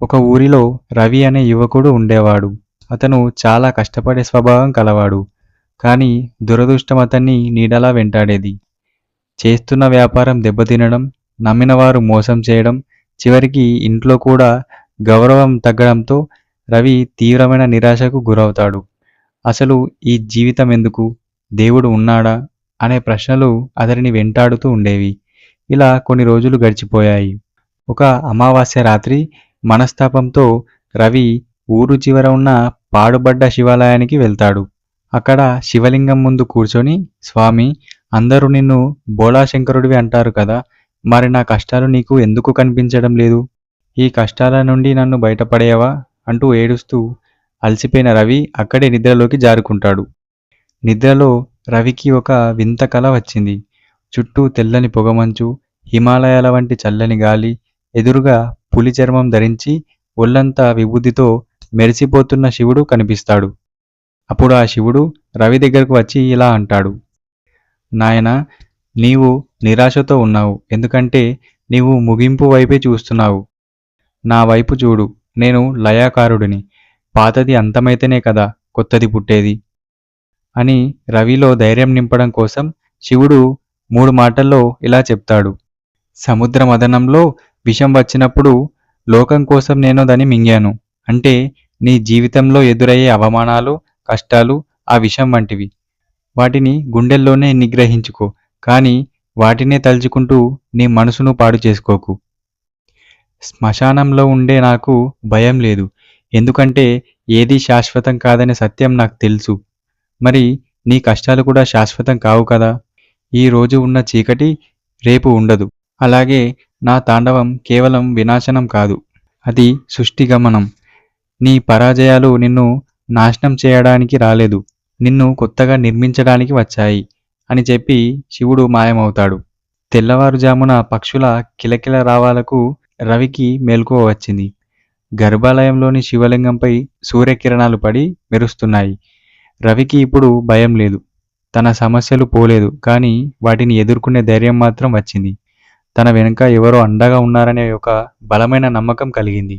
ఒక ఊరిలో రవి అనే యువకుడు ఉండేవాడు. అతను చాలా కష్టపడే స్వభావం కలవాడు. కానీ దురదృష్టం అతన్ని నీడలా వెంటాడేది. చేస్తున్న వ్యాపారం దెబ్బతినడం, నమ్మినవారు మోసం చేయడం, చివరికి ఇంట్లో కూడా గౌరవం తగ్గడంతో రవి తీవ్రమైన నిరాశకు గురవుతాడు. అసలు ఈ జీవితం ఎందుకు? దేవుడు ఉన్నాడా? అనే ప్రశ్నలు అతనిని వెంటాడుతూ ఉండేవి. ఇలా కొన్ని రోజులు గడిచిపోయాయి. ఒక అమావాస్య రాత్రి మనస్తాపంతో రవి ఊరు చివర ఉన్న పాడుబడ్డ శివాలయానికి వెళ్తాడు. అక్కడ శివలింగం ముందు కూర్చొని, స్వామి, అందరూ నిన్ను బోళాశంకరుడివి అంటారు కదా, మరి నా కష్టాలు నీకు ఎందుకు కనిపించడం లేదు? ఈ కష్టాల నుండి నన్ను బయటపడేయవా అంటూ ఏడుస్తూ అలసిపోయిన రవి అక్కడే నిద్రలోకి జారుకుంటాడు. నిద్రలో రవికి ఒక వింత కల వచ్చింది. చుట్టూ తెల్లని పొగమంచు, హిమాలయాల వంటి చల్లని గాలి, ఎదురుగా పులి చర్మం ధరించి ఒళ్ళంతా విభూతితో మెరిసిపోతున్న శివుడు కనిపిస్తాడు. అప్పుడు ఆ శివుడు రవి దగ్గరకు వచ్చి ఇలా అంటాడు: నాయనా, నీవు నిరాశతో ఉన్నావు. ఎందుకంటే నీవు ముగింపు వైపే చూస్తున్నావు. నా వైపు చూడు, నేను లయాకారుడిని. పాతది అంతమైతేనే కదా కొత్తది పుట్టేది అని రవిలో ధైర్యం నింపడం కోసం శివుడు 3 మాటల్లో ఇలా చెప్తాడు: సముద్ర మదనంలో విషం వచ్చినప్పుడు లోకం కోసం నేను దాన్ని మింగాను. అంటే నీ జీవితంలో ఎదురయ్యే అవమానాలు, కష్టాలు ఆ విషం వంటివి. వాటిని గుండెల్లోనే నిగ్రహించుకో, కానీ వాటినే తలుచుకుంటూ నీ మనసును పాడు చేసుకోకు. శ్మశానంలో ఉండే నాకు భయం లేదు. ఎందుకంటే ఏదీ శాశ్వతం కాదనే సత్యం నాకు తెలుసు. మరి నీ కష్టాలు కూడా శాశ్వతం కావు కదా. ఈ రోజు ఉన్న చీకటి రేపు ఉండదు. అలాగే నా తాండవం కేవలం వినాశనం కాదు, అది సృష్టి గమనం. నీ పరాజయాలు నిన్ను నాశనం చేయడానికి రాలేదు, నిన్ను కొత్తగా నిర్మించడానికి వచ్చాయి అని చెప్పి శివుడు మాయమవుతాడు. తెల్లవారుజామున పక్షుల కిలకిల రావాలకు రవికి మెలకువ వచ్చింది. గర్భాలయంలోని శివలింగంపై సూర్యకిరణాలు పడి మెరుస్తున్నాయి. రవికి ఇప్పుడు భయం లేదు. తన సమస్యలు పోలేదు, కానీ వాటిని ఎదుర్కొనే ధైర్యం మాత్రం వచ్చింది. తన వెనుక ఎవరో అండగా ఉన్నారనే ఒక బలమైన నమ్మకం కలిగింది.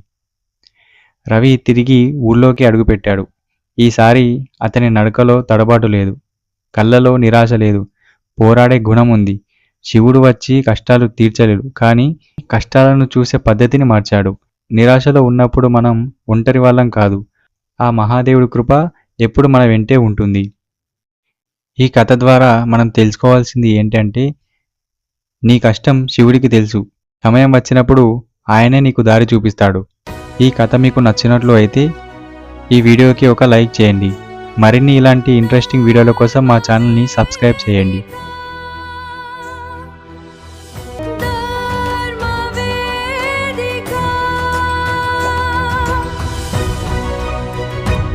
రవి తిరిగి ఊళ్ళోకి అడుగుపెట్టాడు. ఈసారి అతని నడకలో తడబాటు లేదు, కళ్ళలో నిరాశ లేదు, పోరాడే గుణం ఉంది. శివుడు వచ్చి కష్టాలు తీర్చలేడు, కానీ కష్టాలను చూసే పద్ధతిని మార్చాడు. నిరాశలో ఉన్నప్పుడు మనం ఒంటరి వాళ్ళం కాదు. ఆ మహాదేవుడి కృప ఎప్పుడు మన వెంటే ఉంటుంది. ఈ కథ ద్వారా మనం తెలుసుకోవాల్సింది ఏంటంటే, నీ కష్టం శివుడికి తెలుసు. సమయం వచ్చినప్పుడు ఆయనే నీకు దారి చూపిస్తాడు. ఈ కథ మీకు నచ్చినట్లు అయితే ఈ వీడియోకి ఒక లైక్ చేయండి. మరిన్ని ఇలాంటి ఇంట్రెస్టింగ్ వీడియోల కోసం మా ఛానల్ని సబ్స్క్రైబ్ చేయండి.